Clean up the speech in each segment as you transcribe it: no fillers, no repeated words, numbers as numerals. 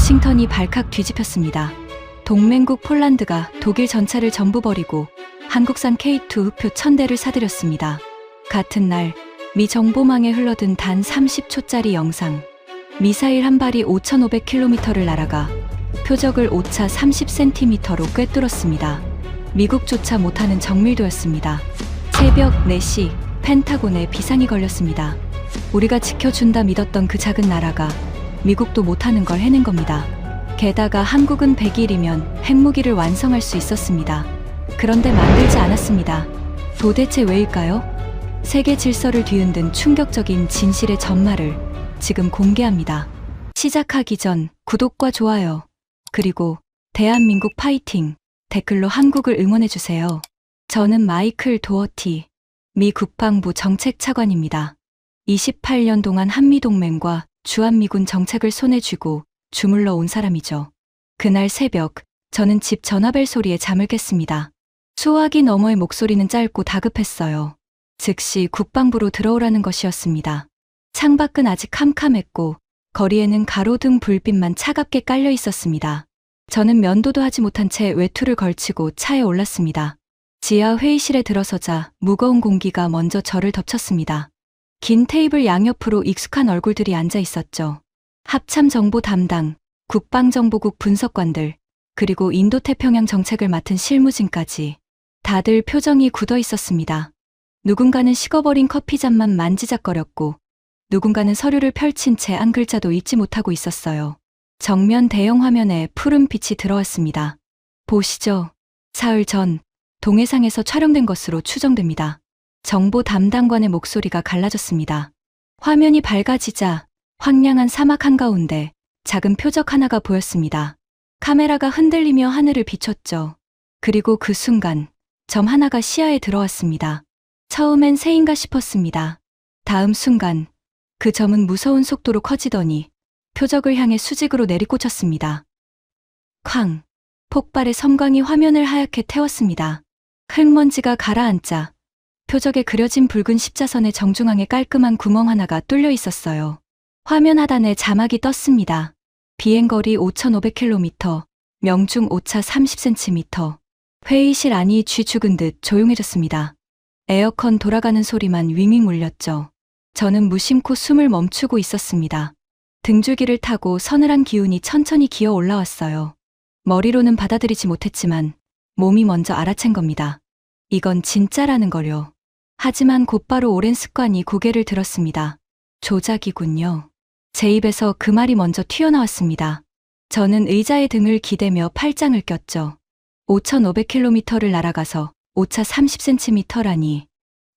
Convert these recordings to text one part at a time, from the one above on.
워싱턴이 발칵 뒤집혔습니다. 동맹국 폴란드가 독일 전차를 전부 버리고 한국산 K2 흑표 1000대를 사들였습니다. 같은 날 미 정보망에 흘러든 단 30초짜리 영상. 미사일 한 발이 5,500km를 날아가 표적을 오차 30cm로 꿰뚫었습니다. 미국조차 못하는 정밀도였습니다. 새벽 4시 펜타곤에 비상이 걸렸습니다. 우리가 지켜준다 믿었던 그 작은 나라가 미국도 못하는 걸 해낸 겁니다. 게다가 한국은 100일이면 핵무기를 완성할 수 있었습니다. 그런데 만들지 않았습니다. 도대체 왜일까요? 세계 질서를 뒤흔든 충격적인 진실의 전말을 지금 공개합니다. 시작하기 전 구독과 좋아요, 그리고 대한민국 파이팅 댓글로 한국을 응원해주세요. 저는 마이클 도어티, 미 국방부 정책차관입니다. 28년 동안 한미동맹과 주한미군 정책을 손에 쥐고 주물러 온 사람이죠. 그날 새벽, 저는 집 전화벨 소리에 잠을 깼습니다. 수화기 너머의 목소리는 짧고 다급했어요. 즉시 국방부로 들어오라는 것이었습니다. 창밖은 아직 캄캄했고 거리에는 가로등 불빛만 차갑게 깔려 있었습니다. 저는 면도도 하지 못한 채 외투를 걸치고 차에 올랐습니다. 지하 회의실에 들어서자 무거운 공기가 먼저 저를 덮쳤습니다. 긴 테이블 양옆으로 익숙한 얼굴들이 앉아 있었죠. 합참정보 담당, 국방정보국 분석관들, 그리고 인도태평양 정책을 맡은 실무진까지. 다들 표정이 굳어 있었습니다. 누군가는 식어버린 커피잔만 만지작거렸고 누군가는 서류를 펼친 채 한 글자도 읽지 못하고 있었어요. 정면 대형 화면에 푸른 빛이 들어왔습니다. 보시죠. 사흘 전 동해상에서 촬영된 것으로 추정됩니다. 정보 담당관의 목소리가 갈라졌습니다. 화면이 밝아지자 황량한 사막 한가운데 작은 표적 하나가 보였습니다. 카메라가 흔들리며 하늘을 비췄죠. 그리고 그 순간 점 하나가 시야에 들어왔습니다. 처음엔 새인가 싶었습니다. 다음 순간 그 점은 무서운 속도로 커지더니 표적을 향해 수직으로 내리꽂혔습니다. 쾅! 폭발의 섬광이 화면을 하얗게 태웠습니다. 흙먼지가 가라앉자 표적에 그려진 붉은 십자선의 정중앙에 깔끔한 구멍 하나가 뚫려 있었어요. 화면 하단에 자막이 떴습니다. 비행거리 5,500km, 명중 오차 30cm. 회의실 안이 쥐 죽은 듯 조용해졌습니다. 에어컨 돌아가는 소리만 윙윙 울렸죠. 저는 무심코 숨을 멈추고 있었습니다. 등줄기를 타고 서늘한 기운이 천천히 기어 올라왔어요. 머리로는 받아들이지 못했지만 몸이 먼저 알아챈 겁니다. 이건 진짜라는 걸요. 하지만 곧바로 오랜 습관이 고개를 들었습니다. 조작이군요. 제 입에서 그 말이 먼저 튀어나왔습니다. 저는 의자에 등을 기대며 팔짱을 꼈죠. 5,500km를 날아가서 오차 30cm라니.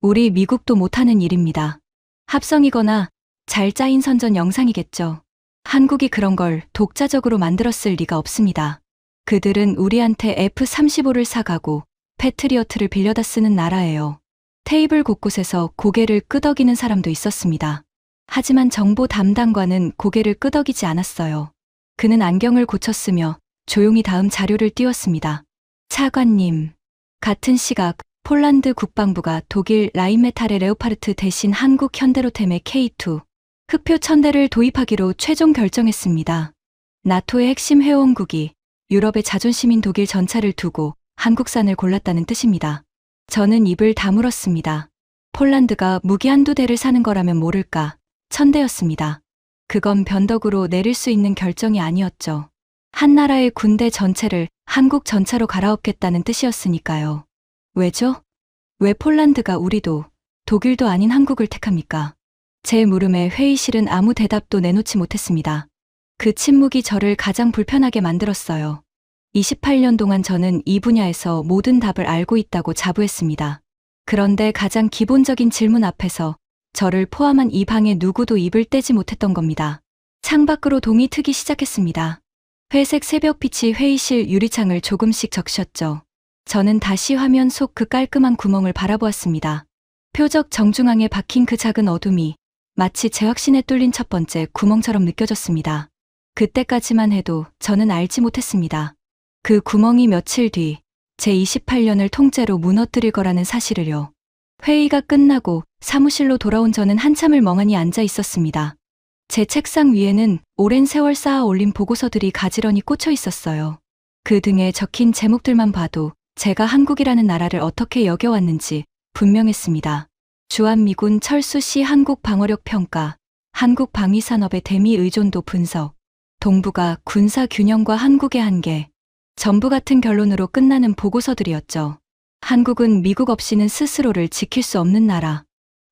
우리 미국도 못하는 일입니다. 합성이거나 잘 짜인 선전 영상이겠죠. 한국이 그런 걸 독자적으로 만들었을 리가 없습니다. 그들은 우리한테 F-35를 사가고 패트리어트를 빌려다 쓰는 나라예요. 테이블 곳곳에서 고개를 끄덕이는 사람도 있었습니다. 하지만 정보 담당관은 고개를 끄덕이지 않았어요. 그는 안경을 고쳤으며 조용히 다음 자료를 띄웠습니다. 차관님, 같은 시각 폴란드 국방부가 독일 라인메탈의 레오파르트 대신 한국 현대로템의 K2 흑표 1000대를 도입하기로 최종 결정했습니다. 나토의 핵심 회원국이 유럽의 자존심인 독일 전차를 두고 한국산을 골랐다는 뜻입니다. 저는 입을 다물었습니다. 폴란드가 무기 한두 대를 사는 거라면 모를까, 1000대였습니다. 그건 변덕으로 내릴 수 있는 결정이 아니었죠. 한 나라의 군대 전체를 한국 전차로 갈아엎겠다는 뜻이었으니까요. 왜죠? 왜 폴란드가 우리도 독일도 아닌 한국을 택합니까? 제 물음에 회의실은 아무 대답도 내놓지 못했습니다. 그 침묵이 저를 가장 불편하게 만들었어요. 28년 동안 저는 이 분야에서 모든 답을 알고 있다고 자부했습니다. 그런데 가장 기본적인 질문 앞에서 저를 포함한 이 방에 누구도 입을 떼지 못했던 겁니다. 창밖으로 동이 트기 시작했습니다. 회색 새벽빛이 회의실 유리창을 조금씩 적셨죠. 저는 다시 화면 속 그 깔끔한 구멍을 바라보았습니다. 표적 정중앙에 박힌 그 작은 어둠이 마치 제 확신에 뚫린 첫 번째 구멍처럼 느껴졌습니다. 그때까지만 해도 저는 알지 못했습니다. 그 구멍이 며칠 뒤 제 28년을 통째로 무너뜨릴 거라는 사실을요. 회의가 끝나고 사무실로 돌아온 저는 한참을 멍하니 앉아 있었습니다. 제 책상 위에는 오랜 세월 쌓아 올린 보고서들이 가지런히 꽂혀 있었어요. 그 등에 적힌 제목들만 봐도 제가 한국이라는 나라를 어떻게 여겨왔는지 분명했습니다. 주한미군 철수 시 한국 방어력 평가, 한국 방위산업의 대미 의존도 분석, 동북아 군사 균형과 한국의 한계, 전부 같은 결론으로 끝나는 보고서들이었죠. 한국은 미국 없이는 스스로를 지킬 수 없는 나라,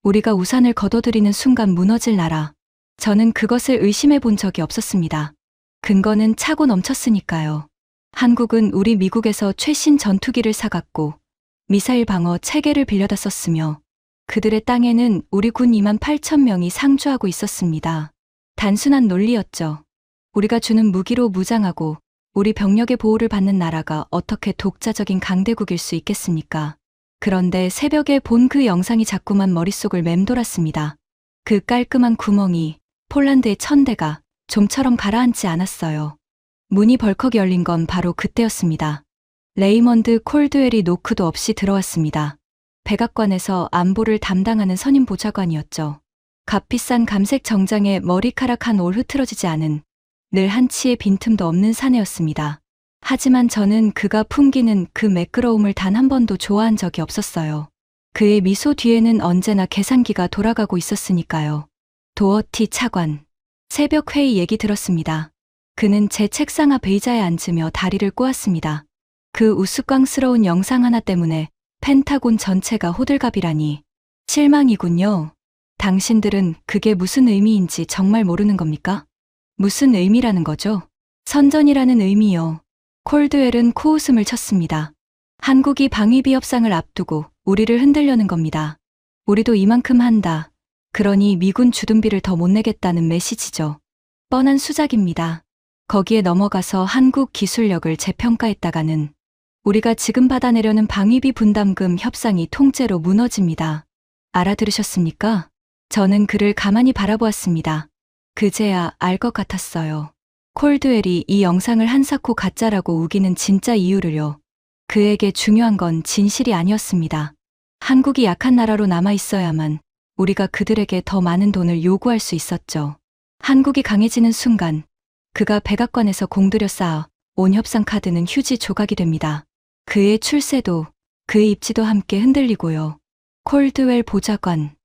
우리가 우산을 걷어들이는 순간 무너질 나라. 저는 그것을 의심해 본 적이 없었습니다. 근거는 차고 넘쳤으니까요. 한국은 우리 미국에서 최신 전투기를 사갔고 미사일 방어 체계를 빌려다 썼으며 그들의 땅에는 우리 군 2만 8천 명이 상주하고 있었습니다. 단순한 논리였죠. 우리가 주는 무기로 무장하고 우리 병력의 보호를 받는 나라가 어떻게 독자적인 강대국일 수 있겠습니까? 그런데 새벽에 본 그 영상이 자꾸만 머릿속을 맴돌았습니다. 그 깔끔한 구멍이 폴란드의 천대가 좀처럼 가라앉지 않았어요. 문이 벌컥 열린 건 바로 그때였습니다. 레이먼드 콜드웰이 노크도 없이 들어왔습니다. 백악관에서 안보를 담당하는 선임 보좌관이었죠. 값비싼 감색 정장에 머리카락 한 올 흐트러지지 않은 늘 한치의 빈틈도 없는 사내였습니다. 하지만 저는 그가 풍기는 그 매끄러움을 단 한 번도 좋아한 적이 없었어요. 그의 미소 뒤에는 언제나 계산기가 돌아가고 있었으니까요. 도어티 차관. 새벽 회의 얘기 들었습니다. 그는 제 책상 앞 의자에 앉으며 다리를 꼬았습니다. 그 우스꽝스러운 영상 하나 때문에 펜타곤 전체가 호들갑이라니. 실망이군요. 당신들은 그게 무슨 의미인지 정말 모르는 겁니까? 무슨 의미라는 거죠? 선전이라는 의미요. 콜드웰은 코웃음을 쳤습니다. 한국이 방위비 협상을 앞두고 우리를 흔들려는 겁니다. 우리도 이만큼 한다. 그러니 미군 주둔비를 더 못 내겠다는 메시지죠. 뻔한 수작입니다. 거기에 넘어가서 한국 기술력을 재평가했다가는 우리가 지금 받아내려는 방위비 분담금 협상이 통째로 무너집니다. 알아들으셨습니까? 저는 그를 가만히 바라보았습니다. 그제야 알 것 같았어요. 콜드웰이 이 영상을 한사코 가짜라고 우기는 진짜 이유를요. 그에게 중요한 건 진실이 아니었습니다. 한국이 약한 나라로 남아있어야만 우리가 그들에게 더 많은 돈을 요구할 수 있었죠. 한국이 강해지는 순간 그가 백악관에서 공들여 쌓아 온 협상 카드는 휴지 조각이 됩니다. 그의 출세도 그의 입지도 함께 흔들리고요. 콜드웰 보좌관,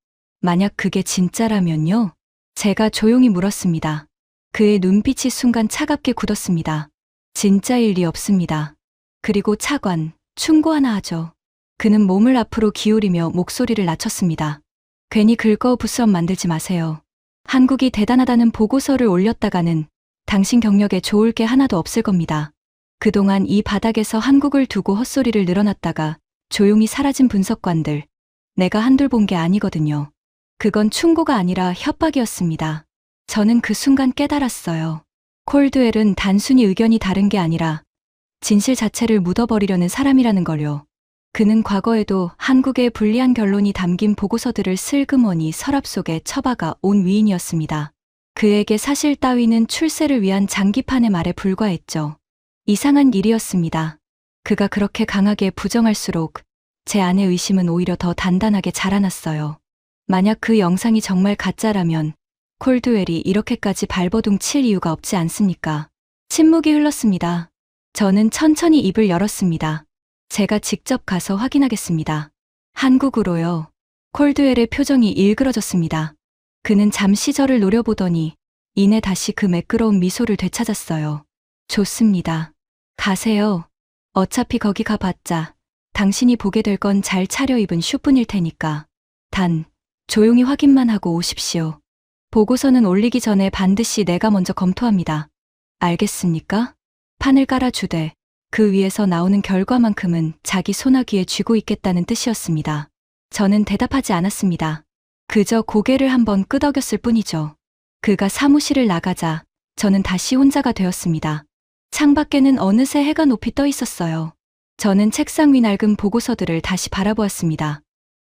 만약 그게 진짜라면요? 제가 조용히 물었습니다. 그의 눈빛이 순간 차갑게 굳었습니다. 진짜일 리 없습니다. 그리고 차관, 충고 하나 하죠. 그는 몸을 앞으로 기울이며 목소리를 낮췄습니다. 괜히 긁어 부스럼 만들지 마세요. 한국이 대단하다는 보고서를 올렸다가는 당신 경력에 좋을 게 하나도 없을 겁니다. 그동안 이 바닥에서 한국을 두고 헛소리를 늘어놨다가 조용히 사라진 분석관들, 내가 한둘 본 게 아니거든요. 그건 충고가 아니라 협박이었습니다. 저는 그 순간 깨달았어요. 콜드웰은 단순히 의견이 다른 게 아니라 진실 자체를 묻어버리려는 사람이라는 걸요. 그는 과거에도 한국의 불리한 결론이 담긴 보고서들을 슬그머니 서랍 속에 처박아 온 위인이었습니다. 그에게 사실 따위는 출세를 위한 장기판의 말에 불과했죠. 이상한 일이었습니다. 그가 그렇게 강하게 부정할수록 제 안의 의심은 오히려 더 단단하게 자라났어요. 만약 그 영상이 정말 가짜라면 콜드웰이 이렇게까지 발버둥 칠 이유가 없지 않습니까? 침묵이 흘렀습니다. 저는 천천히 입을 열었습니다. 제가 직접 가서 확인하겠습니다. 한국으로요. 콜드웰의 표정이 일그러졌습니다. 그는 잠시 저를 노려보더니 이내 다시 그 매끄러운 미소를 되찾았어요. 좋습니다. 가세요. 어차피 거기 가봤자 당신이 보게 될 건 잘 차려입은 슈뿐일 테니까. 단, 조용히 확인만 하고 오십시오. 보고서는 올리기 전에 반드시 내가 먼저 검토합니다. 알겠습니까? 판을 깔아주되 그 위에서 나오는 결과만큼은 자기 소나귀에 쥐고 있겠다는 뜻이었습니다. 저는 대답하지 않았습니다. 그저 고개를 한번 끄덕였을 뿐이죠. 그가 사무실을 나가자 저는 다시 혼자가 되었습니다. 창밖에는 어느새 해가 높이 떠 있었어요. 저는 책상 위 낡은 보고서들을 다시 바라보았습니다.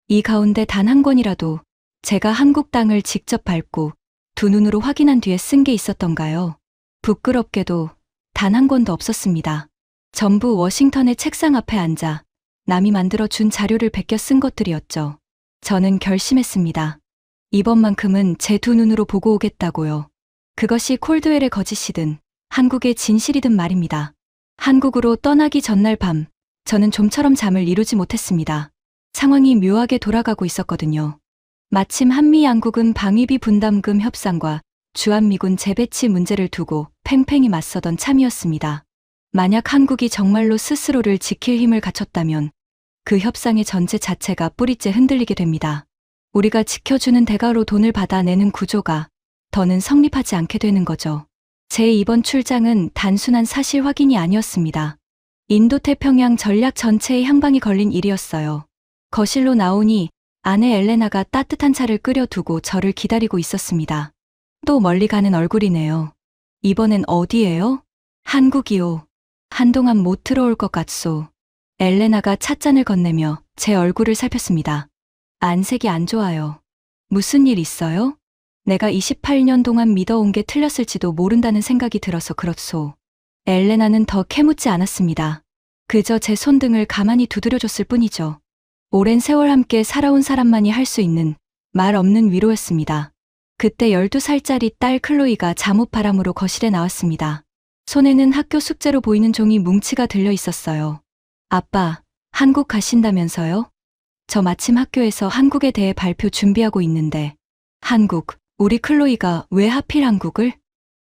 이 가운데 단 한 권이라도 제가 한국 땅을 직접 밟고 두 눈으로 확인한 뒤에 쓴 게 있었던가요? 부끄럽게도 단 한 권도 없었습니다. 전부 워싱턴의 책상 앞에 앉아 남이 만들어준 자료를 베껴 쓴 것들이었죠. 저는 결심했습니다. 이번만큼은 제 두 눈으로 보고 오겠다고요. 그것이 콜드웰의 거짓이든 한국의 진실이든 말입니다. 한국으로 떠나기 전날 밤, 저는 좀처럼 잠을 이루지 못했습니다. 상황이 묘하게 돌아가고 있었거든요. 마침 한미 양국은 방위비 분담금 협상과 주한미군 재배치 문제를 두고 팽팽히 맞서던 참이었습니다. 만약 한국이 정말로 스스로를 지킬 힘을 갖췄다면 그 협상의 전체 자체가 뿌리째 흔들리게 됩니다. 우리가 지켜주는 대가로 돈을 받아내는 구조가 더는 성립하지 않게 되는 거죠. 제 이번 출장은 단순한 사실 확인이 아니었습니다. 인도태평양 전략 전체의 향방이 걸린 일이었어요. 거실로 나오니 아내 엘레나가 따뜻한 차를 끓여두고 저를 기다리고 있었습니다. 또 멀리 가는 얼굴이네요. 이번엔 어디예요? 한국이요. 한동안 못 들어올 것 같소. 엘레나가 찻잔을 건네며 제 얼굴을 살폈습니다. 안색이 안 좋아요. 무슨 일 있어요? 내가 28년 동안 믿어온 게 틀렸을지도 모른다는 생각이 들어서 그렇소. 엘레나는 더 캐묻지 않았습니다. 그저 제 손등을 가만히 두드려줬을 뿐이죠. 오랜 세월 함께 살아온 사람만이 할 수 있는 말 없는 위로였습니다. 그때 12살짜리 딸 클로이가 잠옷바람으로 거실에 나왔습니다. 손에는 학교 숙제로 보이는 종이 뭉치가 들려 있었어요. 아빠, 한국 가신다면서요? 저 마침 학교에서 한국에 대해 발표 준비하고 있는데. 한국, 우리 클로이가 왜 하필 한국을?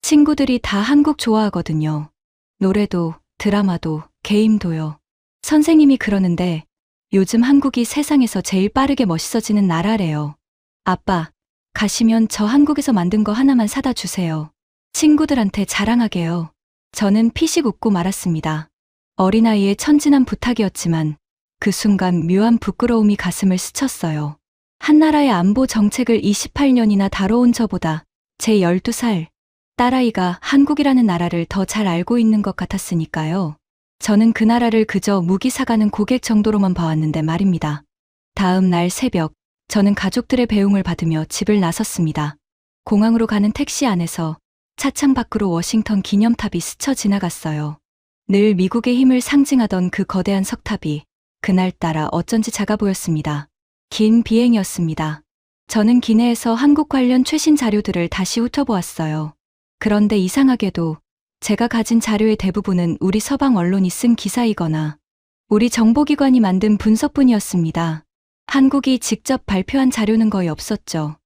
친구들이 다 한국 좋아하거든요. 노래도, 드라마도, 게임도요. 선생님이 그러는데 요즘 한국이 세상에서 제일 빠르게 멋있어지는 나라래요. 아빠, 가시면 저 한국에서 만든 거 하나만 사다 주세요. 친구들한테 자랑하게요. 저는 피식 웃고 말았습니다. 어린아이의 천진한 부탁이었지만 그 순간 묘한 부끄러움이 가슴을 스쳤어요. 한 나라의 안보 정책을 28년이나 다뤄온 저보다 제 12살 딸아이가 한국이라는 나라를 더 잘 알고 있는 것 같았으니까요. 저는 그 나라를 그저 무기 사가는 고객 정도로만 봐왔는데 말입니다. 다음 날 새벽, 저는 가족들의 배웅을 받으며 집을 나섰습니다. 공항으로 가는 택시 안에서 차창 밖으로 워싱턴 기념탑이 스쳐 지나갔어요. 늘 미국의 힘을 상징하던 그 거대한 석탑이 그날따라 어쩐지 작아 보였습니다. 긴 비행이었습니다. 저는 기내에서 한국 관련 최신 자료들을 다시 훑어보았어요. 그런데 이상하게도 제가 가진 자료의 대부분은 우리 서방 언론이 쓴 기사이거나 우리 정보기관이 만든 분석뿐이었습니다. 한국이 직접 발표한 자료는 거의 없었죠.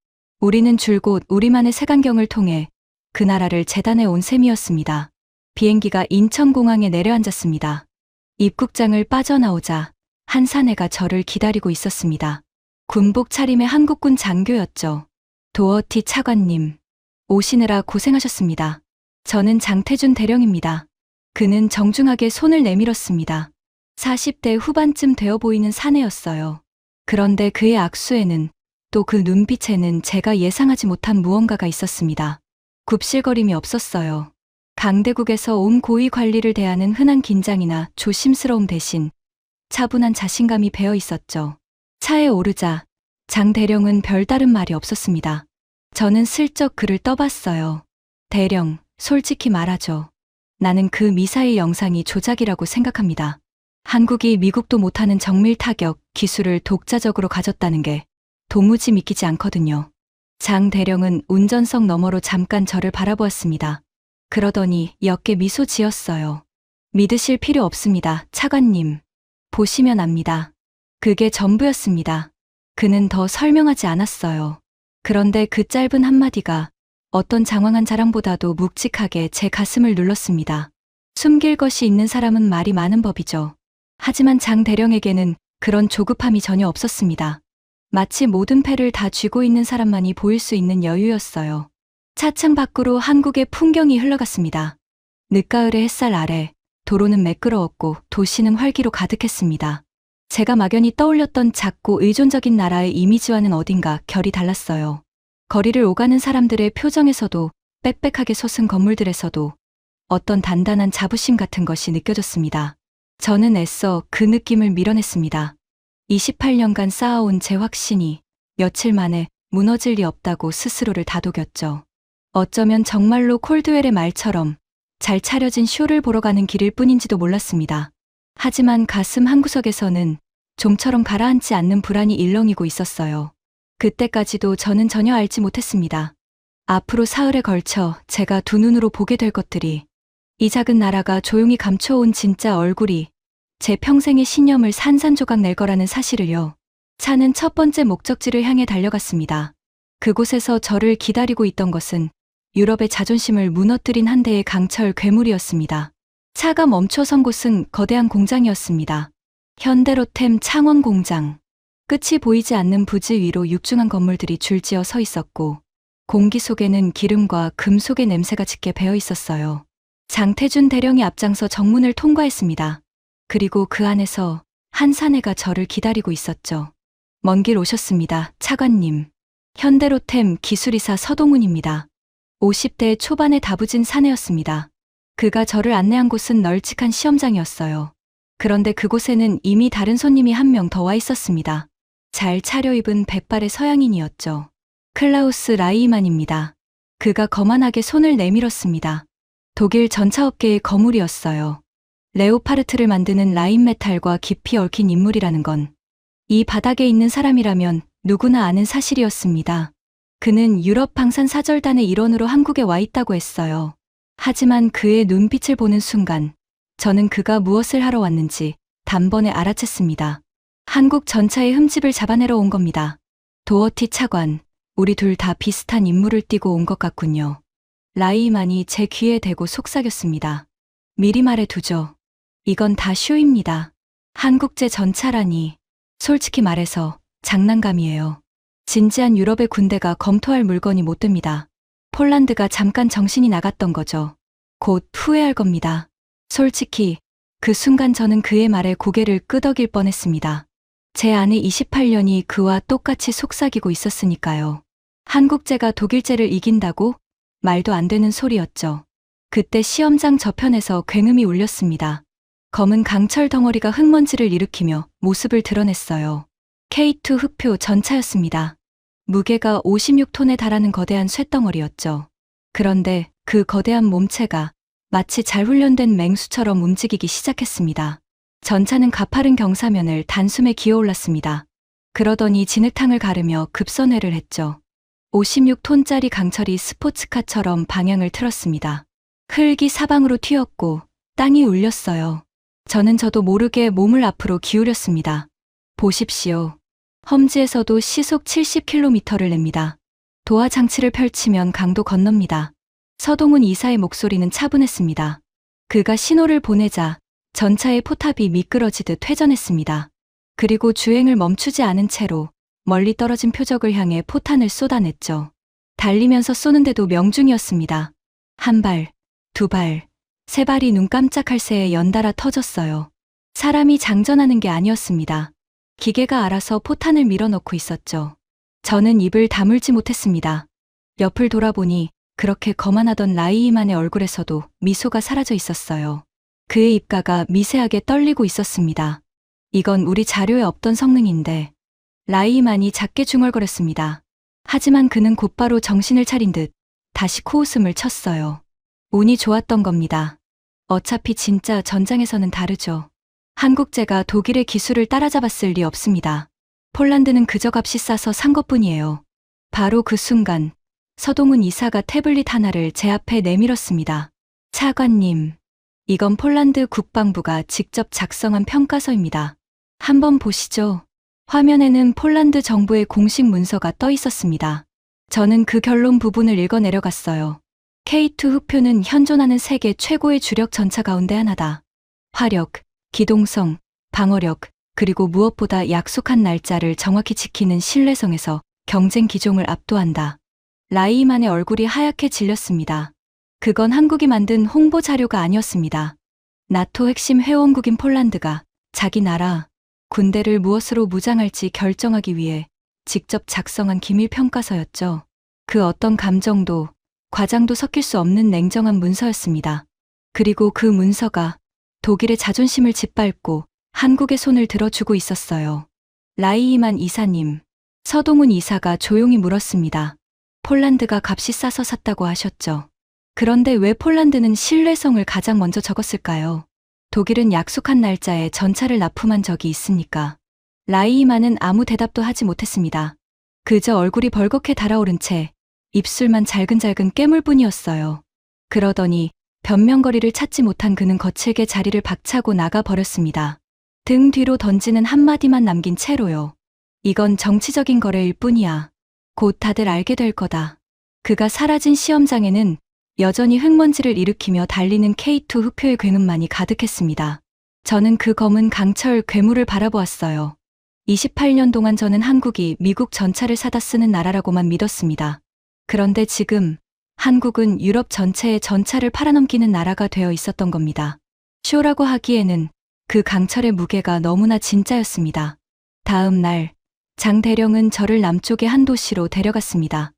우리는 줄곧 우리만의 색안경을 통해 그 나라를 재단해 온 셈이었습니다. 비행기가 인천공항에 내려앉았습니다. 입국장을 빠져나오자 한 사내가 저를 기다리고 있었습니다. 군복 차림의 한국군 장교였죠. 도어티 차관님, 오시느라 고생하셨습니다. 저는 장태준 대령입니다. 그는 정중하게 손을 내밀었습니다. 40대 후반쯤 되어 보이는 사내였어요. 그런데 그의 악수에는 또 그 눈빛에는 제가 예상하지 못한 무언가가 있었습니다. 굽실거림이 없었어요. 강대국에서 온 고위 관리를 대하는 흔한 긴장이나 조심스러움 대신 차분한 자신감이 배어 있었죠. 차에 오르자 장 대령은 별다른 말이 없었습니다. 저는 슬쩍 그를 떠봤어요. 대령, 솔직히 말하죠. 나는 그 미사일 영상이 조작이라고 생각합니다. 한국이 미국도 못하는 정밀 타격 기술을 독자적으로 가졌다는 게 도무지 믿기지 않거든요. 장 대령은 운전석 너머로 잠깐 저를 바라보았습니다. 그러더니 옅게 미소 지었어요. 믿으실 필요 없습니다, 차관님. 보시면 압니다. 그게 전부였습니다. 그는 더 설명하지 않았어요. 그런데 그 짧은 한마디가 어떤 장황한 자랑보다도 묵직하게 제 가슴을 눌렀습니다. 숨길 것이 있는 사람은 말이 많은 법이죠. 하지만 장 대령에게는 그런 조급함이 전혀 없었습니다. 마치 모든 패를 다 쥐고 있는 사람만이 보일 수 있는 여유였어요. 차창 밖으로 한국의 풍경이 흘러갔습니다. 늦가을의 햇살 아래 도로는 매끄러웠고 도시는 활기로 가득했습니다. 제가 막연히 떠올렸던 작고 의존적인 나라의 이미지와는 어딘가 결이 달랐어요. 거리를 오가는 사람들의 표정에서도 빽빽하게 솟은 건물들에서도 어떤 단단한 자부심 같은 것이 느껴졌습니다. 저는 애써 그 느낌을 밀어냈습니다. 28년간 쌓아온 제 확신이 며칠 만에 무너질 리 없다고 스스로를 다독였죠. 어쩌면 정말로 콜드웰의 말처럼 잘 차려진 쇼를 보러 가는 길일 뿐인지도 몰랐습니다. 하지만 가슴 한구석에서는 좀처럼 가라앉지 않는 불안이 일렁이고 있었어요. 그때까지도 저는 전혀 알지 못했습니다. 앞으로 사흘에 걸쳐 제가 두 눈으로 보게 될 것들이, 이 작은 나라가 조용히 감춰온 진짜 얼굴이 제 평생의 신념을 산산조각 낼 거라는 사실을요. 차는 첫 번째 목적지를 향해 달려갔습니다. 그곳에서 저를 기다리고 있던 것은 유럽의 자존심을 무너뜨린 한 대의 강철 괴물이었습니다. 차가 멈춰선 곳은 거대한 공장이었습니다. 현대로템 창원 공장. 끝이 보이지 않는 부지 위로 육중한 건물들이 줄지어 서 있었고, 공기 속에는 기름과 금속의 냄새가 짙게 배어 있었어요. 장태준 대령이 앞장서 정문을 통과했습니다. 그리고 그 안에서 한 사내가 저를 기다리고 있었죠. 먼 길 오셨습니다, 차관님. 현대로템 기술이사 서동훈입니다. 50대 초반의 다부진 사내였습니다. 그가 저를 안내한 곳은 널찍한 시험장이었어요. 그런데 그곳에는 이미 다른 손님이 한 명 더 와 있었습니다. 잘 차려입은 백발의 서양인이었죠. 클라우스 라이만입니다. 그가 거만하게 손을 내밀었습니다. 독일 전차업계의 거물이었어요. 레오파르트를 만드는 라인메탈과 깊이 얽힌 인물이라는 건 이 바닥에 있는 사람이라면 누구나 아는 사실이었습니다. 그는 유럽 방산사절단의 일원으로 한국에 와 있다고 했어요. 하지만 그의 눈빛을 보는 순간 저는 그가 무엇을 하러 왔는지 단번에 알아챘습니다. 한국 전차의 흠집을 잡아내러 온 겁니다. 도어티 차관, 우리 둘 다 비슷한 임무를 띠고 온 것 같군요. 라이만이 제 귀에 대고 속삭였습니다. 미리 말해두죠. 이건 다 쇼입니다. 한국제 전차라니. 솔직히 말해서 장난감이에요. 진지한 유럽의 군대가 검토할 물건이 못 됩니다. 폴란드가 잠깐 정신이 나갔던 거죠. 곧 후회할 겁니다. 솔직히 그 순간 저는 그의 말에 고개를 끄덕일 뻔했습니다. 제 아내 28년이 그와 똑같이 속삭이고 있었으니까요. 한국제가 독일제를 이긴다고? 말도 안 되는 소리였죠. 그때 시험장 저편에서 굉음이 울렸습니다. 검은 강철 덩어리가 흙먼지를 일으키며 모습을 드러냈어요. K2 흑표 전차였습니다. 무게가 56톤에 달하는 거대한 쇳덩어리였죠. 그런데 그 거대한 몸체가 마치 잘 훈련된 맹수처럼 움직이기 시작했습니다. 전차는 가파른 경사면을 단숨에 기어올랐습니다. 그러더니 진흙탕을 가르며 급선회를 했죠. 56톤짜리 강철이 스포츠카처럼 방향을 틀었습니다. 흙이 사방으로 튀었고 땅이 울렸어요. 저도 모르게 몸을 앞으로 기울였습니다. 보십시오. 험지에서도 시속 70km를 냅니다. 도하 장치를 펼치면 강도 건넙니다. 서동훈 이사의 목소리는 차분했습니다. 그가 신호를 보내자 전차의 포탑이 미끄러지듯 회전했습니다. 그리고 주행을 멈추지 않은 채로 멀리 떨어진 표적을 향해 포탄을 쏟아냈죠. 달리면서 쏘는데도 명중이었습니다. 한 발, 두 발, 세 발이 눈 깜짝할 새에 연달아 터졌어요. 사람이 장전하는 게 아니었습니다. 기계가 알아서 포탄을 밀어넣고 있었죠. 저는 입을 다물지 못했습니다. 옆을 돌아보니 그렇게 거만하던 라이이만의 얼굴에서도 미소가 사라져 있었어요. 그의 입가가 미세하게 떨리고 있었습니다. 이건 우리 자료에 없던 성능인데. 라이이만이 작게 중얼거렸습니다. 하지만 그는 곧바로 정신을 차린 듯 다시 코웃음을 쳤어요. 운이 좋았던 겁니다. 어차피 진짜 전장에서는 다르죠. 한국제가 독일의 기술을 따라잡았을 리 없습니다. 폴란드는 그저 값이 싸서 산 것뿐이에요. 바로 그 순간 서동훈 이사가 태블릿 하나를 제 앞에 내밀었습니다. 차관님, 이건 폴란드 국방부가 직접 작성한 평가서입니다. 한번 보시죠. 화면에는 폴란드 정부의 공식 문서가 떠 있었습니다. 저는 그 결론 부분을 읽어 내려갔어요. K2 흑표는 현존하는 세계 최고의 주력 전차 가운데 하나다. 화력, 기동성, 방어력, 그리고 무엇보다 약속한 날짜를 정확히 지키는 신뢰성에서 경쟁 기종을 압도한다. 라이만의 얼굴이 하얗게 질렸습니다. 그건 한국이 만든 홍보 자료가 아니었습니다. 나토 핵심 회원국인 폴란드가 자기 나라, 군대를 무엇으로 무장할지 결정하기 위해 직접 작성한 기밀평가서였죠. 그 어떤 감정도 과장도 섞일 수 없는 냉정한 문서였습니다. 그리고 그 문서가 독일의 자존심을 짓밟고 한국의 손을 들어주고 있었어요. 라이이만 이사님, 서동훈 이사가 조용히 물었습니다. 폴란드가 값이 싸서 샀다고 하셨죠. 그런데 왜 폴란드는 신뢰성을 가장 먼저 적었을까요? 독일은 약속한 날짜에 전차를 납품한 적이 있습니까? 라이이만은 아무 대답도 하지 못했습니다. 그저 얼굴이 벌겋게 달아오른 채 입술만 잘근잘근 깨물 뿐이었어요. 그러더니 변명거리를 찾지 못한 그는 거칠게 자리를 박차고 나가 버렸습니다. 등 뒤로 던지는 한마디만 남긴 채로요. 이건 정치적인 거래일 뿐이야. 곧 다들 알게 될 거다. 그가 사라진 시험장에는 여전히 흙먼지를 일으키며 달리는 K2 흑표의 굉음만이 가득했습니다. 저는 그 검은 강철 괴물을 바라보았어요. 28년 동안 저는 한국이 미국 전차를 사다 쓰는 나라라고만 믿었습니다. 그런데 지금 한국은 유럽 전체에 전차를 팔아넘기는 나라가 되어 있었던 겁니다. 쇼라고 하기에는 그 강철의 무게가 너무나 진짜였습니다. 다음 날 장 대령은 저를 남쪽의 한 도시로 데려갔습니다.